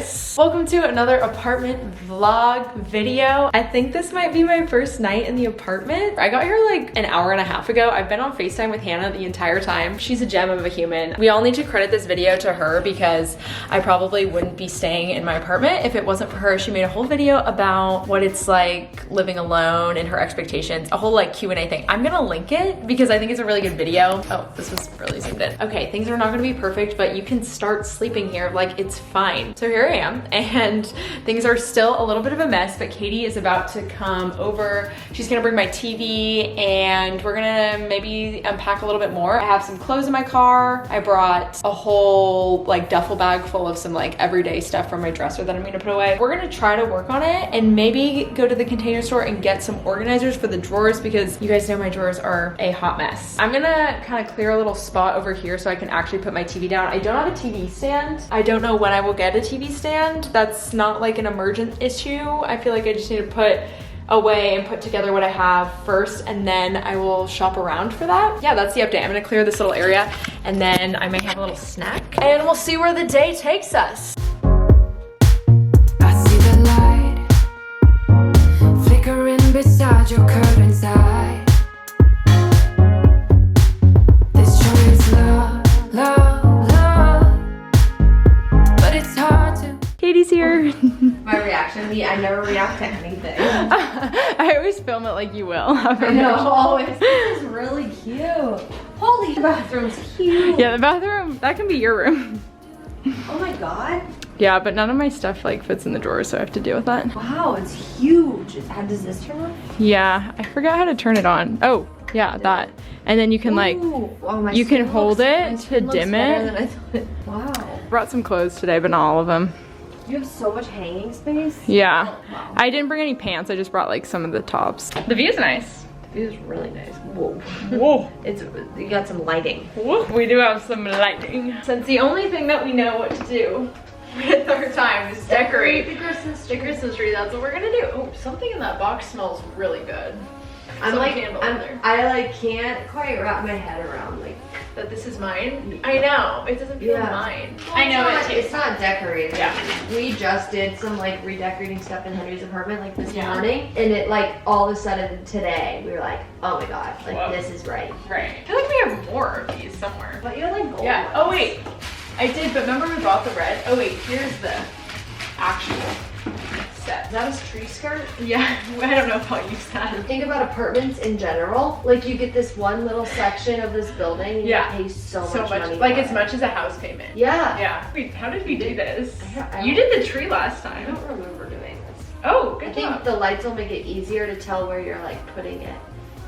guys, welcome to another apartment vlog video. I think this might be my first night in the apartment. I got here like an hour and a half ago. I've been on FaceTime with Hannah the entire time. She's a gem of a human. We all need to credit this video to her because I probably wouldn't be staying in my apartment if it wasn't for her. She made a whole video about what it's like living alone and her expectations, a whole like Q&A thing. I'm gonna link it because I think it's a really good video. Oh, this was really zoomed in. Okay, things are not gonna be perfect, but you can start sleeping here like it's fine. So here I am, and things are still a little bit of a mess, but Katie is about to come over. She's gonna bring my TV and we're gonna maybe unpack a little bit more. I have some clothes in my car. I brought a whole like duffel bag full of some like everyday stuff from my dresser that I'm gonna put away. We're gonna try to work on it and maybe go to the Container Store and get some organizers for the drawers because you guys know my drawers are a hot mess. I'm gonna kind of clear a little spot over here so I can actually put my TV down. I don't have a TV stand. I don't know when I will get a TV stand. That's not like an emergent issue. I feel like I just need to put away and put together what I have first, and then I will shop around for that. Yeah, that's the update. I'm gonna clear this little area and then I may have a little snack and we'll see where the day takes us. I see the light flickering beside your curtain's eye. This joy is love, love, love, but it's hard to. Katie's here. My reaction, I never react to anything. I always film it like you will. I know, always. This is really cute. Holy, the bathroom's huge. Yeah, the bathroom, that can be your room. Oh my god. Yeah, but none of my stuff like fits in the drawers, so I have to deal with that. Wow, it's huge. How does this turn on? Yeah, I forgot how to turn it on. Oh, yeah, that. And then you can like, you can hold it to dim it. Wow. Brought some clothes today, but not all of them. You have so much hanging space. Yeah. Oh, wow. I didn't bring any pants, I just brought like some of the tops. The view is nice. The view is really nice. Whoa. Whoa. You got some lighting. Whoa. We do have some lighting. Since the only thing that we know what to do with our time is decorate the Christmas tree, that's what we're gonna do. Oh, something in that box smells really good. I can't quite wrap my head around like that this is mine. I know, it doesn't feel mine. Well, I know it's not decorated. Yeah. We just did some like redecorating stuff in Henry's apartment like this morning, and it like all of a sudden today we were like, oh my god, like this is right. Right. I feel like we have more of these somewhere. But you're like gold. Yeah. Oh wait, I did. But remember we bought the red. Oh wait, here's the actual set. Is that a tree skirt? Yeah, I don't know if I'll use that. Think about apartments in general. Like you get this one little section of this building and you pay so much money. Like as much as a house payment. Yeah. Yeah. Wait, how did we do this? I You did the tree last time. I don't remember doing this. Oh, good I think the lights will make it easier to tell where you're like putting it.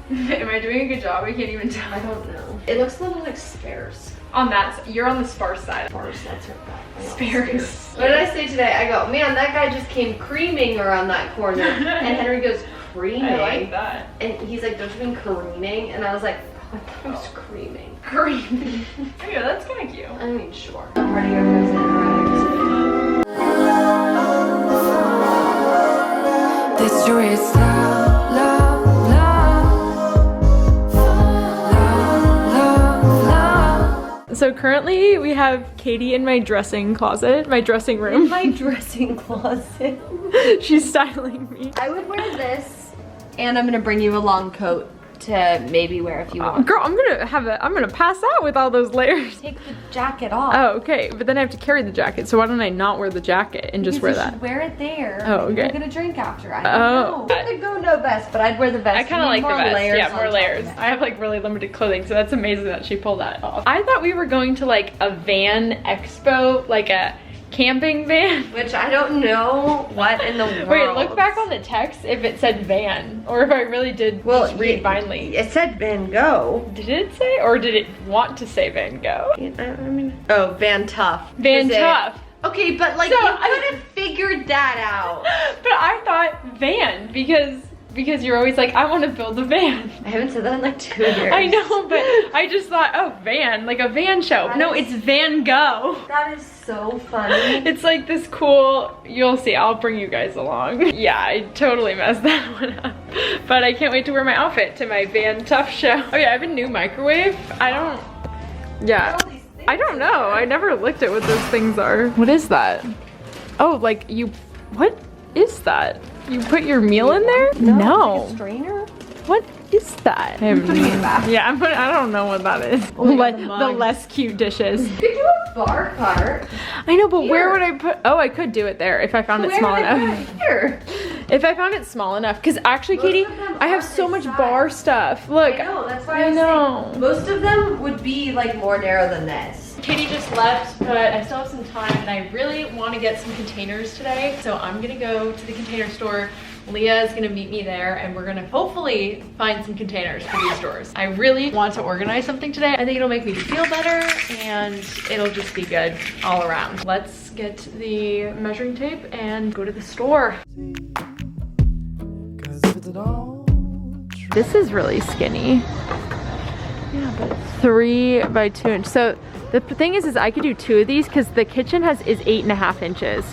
Am I doing a good job? I can't even tell. I don't know. It looks a little like sparse. On that, you're on the sparse side. Sparse, that's her. Sparse. What did I say today? I go, man, that guy just came creaming around that corner. And Henry goes, creaming? I like that. And he's like, don't you mean careening? And I was like, oh, I thought it was creaming. Creaming. Oh yeah, that's kind of cute. I mean, sure. I'm ready to go sit This joy is love, love, So currently we have Katie in my dressing closet, my dressing room. in my dressing closet. She's styling me. I would wear this, and I'm gonna bring you a long coat to maybe wear if you want. Girl, I'm gonna pass out with all those layers. Take the jacket off. Oh, okay, but then I have to carry the jacket, so why don't I not wear the jacket and just wear You that? should wear it there. Oh, okay. We're gonna drink after. I don't know. The go no vest, but I'd wear the vest. I kind of like the vest. Yeah, more on layers. top of I have like really limited clothing, so that's amazing that she pulled that off. I thought we were going to like a van expo, like a camping van. Which I don't know what in the world. Wait, look back on the text if it said van, or if I really did just read blindly. It said Van Gogh. Did it say, or did it want to say Van Gogh? I mean, oh, Van Tough. Van Tough. Okay, but like So you could have figured that out. But I thought van because you're always like, I want to build a van. I haven't said that in like 2 years. I know, but I just thought, oh, van, like a van show. No, it's Van Gogh. That is so funny. It's like this cool, you'll see, I'll bring you guys along. Yeah, I totally messed that one up. But I can't wait to wear my outfit to my Van Tough show. Oh yeah, I have a new microwave. I don't know. I never looked at what those things are. What is that? Oh, like you, what is that? You put your meal in there? No. Like a strainer? What is that? I don't know what that is. Oh my God, the less cute dishes. You could do a bar cart. I know, but where would I put? Oh, I could do it there if I found it small enough. Here. If I found it small enough, because actually, Katie, I have so much bar stuff. Look, I know, that's why I know. Most of them would be like more narrow than this. Katie just left, but I still have some time, and I really want to get some containers today. So I'm gonna go to the container store. Leah is gonna meet me there, and we're gonna hopefully find some containers for these drawers. I really want to organize something today. I think it'll make me feel better, and it'll just be good all around. Let's get the measuring tape and go to the store. This is really skinny. Yeah, but 3 by 2 inch. So the thing is I could do 2 of these because the kitchen is 8.5 inches.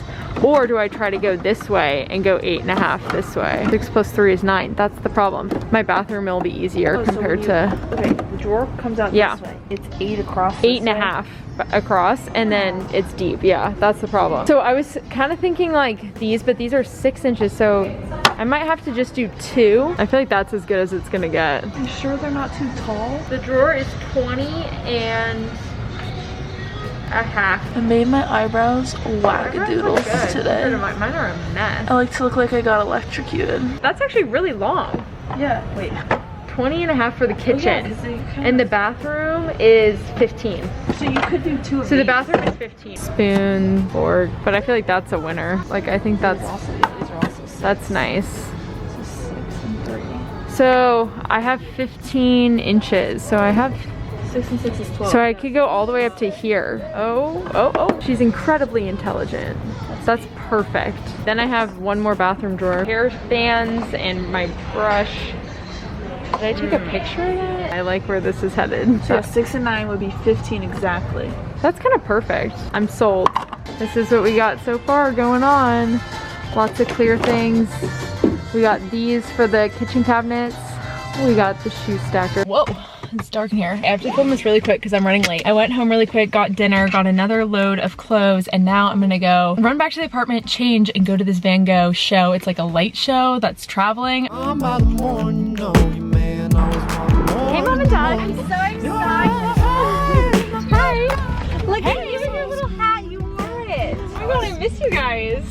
Or do I try to go this way and go 8.5 this way? 6 plus 3 is 9. That's the problem. My bathroom will be easier compared to. Okay, the drawer comes out this way. It's 8 across. 8.5 across, and then it's deep. Yeah, that's the problem. So I was kind of thinking like these, but these are 6 inches. So I might have to just do 2. I feel like that's as good as it's gonna get. You sure they're not too tall? The drawer is 20 and a half. I made my eyebrows wackadoodles today. Mine are a mess. I like to look like I got electrocuted. That's actually really long. Yeah, wait. 20 and a half for the kitchen. Oh, yeah, and the bathroom is 15. So you could do 2 of So these. the bathroom is 15. Spoon, fork, but I feel like that's a winner. Like I think that's these are also 6. that's nice. So 6 and 3. So I have 15 inches. So I have 6 and 6 is 12. So I could go all the way up to here. Oh. She's incredibly intelligent. That's perfect. Then I have one more bathroom drawer. Hair bands and my brush. Did I take a picture of that? I like where this is headed. So yeah, 6 and 9 would be 15 exactly. That's kind of perfect. I'm sold. This is what we got so far going on. Lots of clear things. We got these for the kitchen cabinets. We got the shoe stacker. Whoa. It's dark in here. I have to film this really quick because I'm running late. I went home really quick, got dinner, got another load of clothes, and now I'm gonna go run back to the apartment, change, and go to this Van Gogh show. It's like a light show that's traveling. Hey, Mom and Dad. I'm so excited. Hi. Look at even your little hat. You wore it. Oh my god, I miss you guys.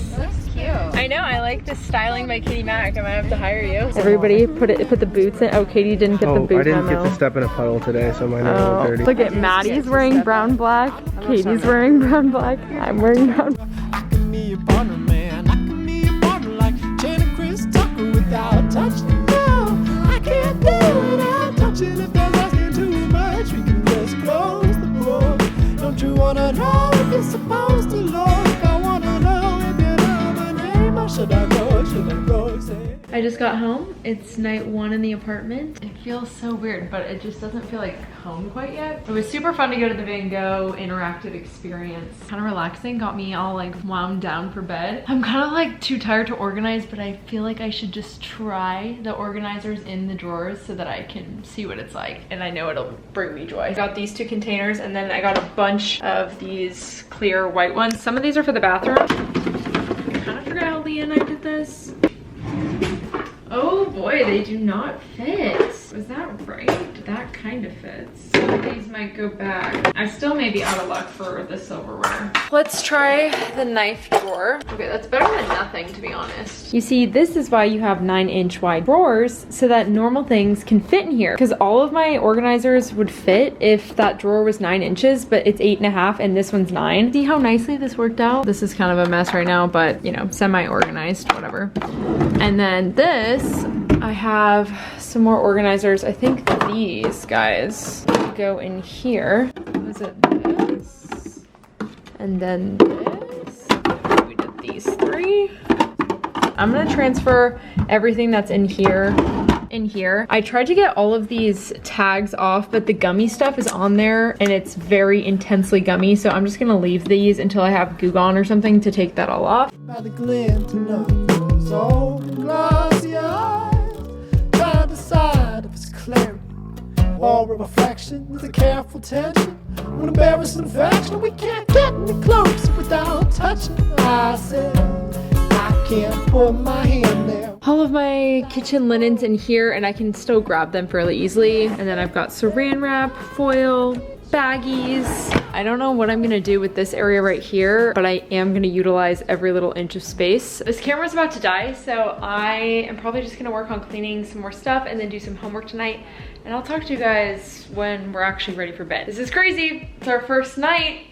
Cute. I know, I like this styling by Katie Mack. I might have to hire you. Everybody put the boots in. Oh, Katie didn't get the boot I didn't memo. get to step in a puddle today, so mine are all dirty. Look at Maddie's wearing brown black. Katie's wearing brown black. I'm wearing brown. Don't you wanna know if you're supposed to look? I wanna know if you know my name. Or should I go? Should I go? Say. I just got home. It's night 1 in the apartment. It feels so weird, but it just doesn't feel like home quite yet. It was super fun to go to the Van Gogh interactive experience. Kind of relaxing, got me all like wound down for bed. I'm kind of like too tired to organize, but I feel like I should just try the organizers in the drawers so that I can see what it's like, and I know it'll bring me joy. I got these 2 containers, and then I got a bunch of these clear white ones. Some of these are for the bathroom. I kind of forgot how Leah and I did this. Oh boy, they do not fit. Was that right? That kind of fits. Some of these might go back. I still may be out of luck for the silverware. Let's try the knife drawer. Okay, that's better than nothing, to be honest. You see, this is why you have 9-inch wide drawers, so that normal things can fit in here. Because all of my organizers would fit if that drawer was 9 inches, but it's 8.5 and this one's 9. See how nicely this worked out? This is kind of a mess right now, but you know, semi-organized, whatever. And then this, I have some more organizers. I think these guys go in here. Was it this? And then this. We did these 3. I'm gonna transfer everything that's in here. I tried to get all of these tags off, but the gummy stuff is on there and it's very intensely gummy, so I'm just gonna leave these until I have Gogh on or something to take that all off. By the glint of those old glassy eyes, trying to decide if it's clarity or a reflection with a careful tension. When embarrassing affection, we can't get any closer without touching. I said, I can't put my hand there. All of my kitchen linens in here, and I can still grab them fairly easily. And then I've got saran wrap, foil, baggies. I don't know what I'm gonna do with this area right here, but I am gonna utilize every little inch of space. This camera's about to die, so I am probably just gonna work on cleaning some more stuff and then do some homework tonight. And I'll talk to you guys when we're actually ready for bed. This is crazy. It's our first night.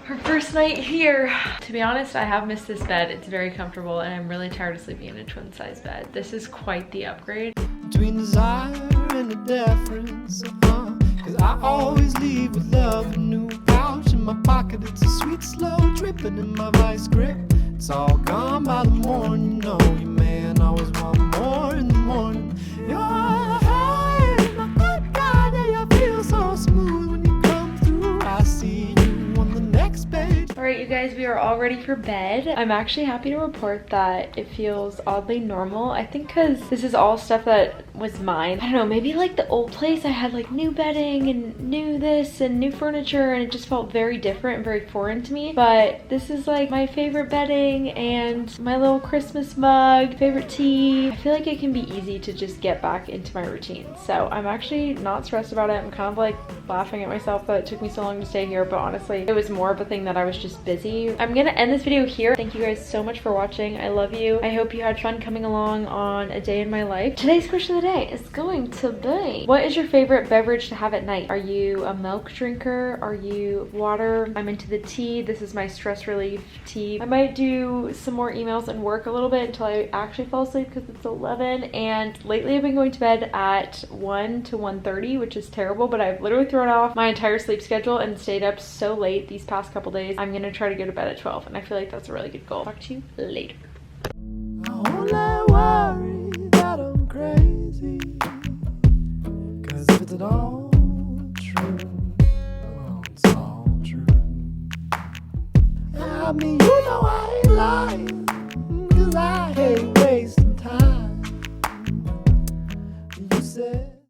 Our first night here. To be honest, I have missed this bed. It's very comfortable and I'm really tired of sleeping in a twin size bed. This is quite the upgrade. Between desire and the deference, cause I always leave with love. A new pouch in my pocket, it's a sweet slow dripping in my vice grip. It's all gone by the morning, you know you man always want more in the morning. You're hey, my good God, yeah, you feel so smooth when you come through. I see you on the next page. All right, you guys, we are all ready for bed. I'm actually happy to report that it feels oddly normal. I think because this is all stuff that was mine. I don't know, maybe like the old place I had like new bedding and new this and new furniture, and it just felt very different and very foreign to me. But this is like my favorite bedding and my little Christmas mug, favorite tea. I feel like it can be easy to just get back into my routine. So I'm actually not stressed about it. I'm kind of like laughing at myself that it took me so long to stay here, but honestly, it was more of a thing that I was just busy. I'm gonna end this video here. Thank you guys so much for watching. I love you. I hope you had fun coming along on a day in my life. Today's question of the day is going to be, what is your favorite beverage to have at night? Are you a milk drinker? Are you water? I'm into the tea. This is my stress relief tea. I might do some more emails and work a little bit until I actually fall asleep because it's 11, and lately I've been going to bed at 1 to 1:30, which is terrible, but I've literally thrown off my entire sleep schedule and stayed up so late these past couple days. I'm gonna try to go to bed at 12, and I feel like that's a really good goal. Talk to you later. I only worry that I'm crazy, cause if it's all true, well, it's all true. I mean, you know I ain't lying, cause I hate wasting time. You said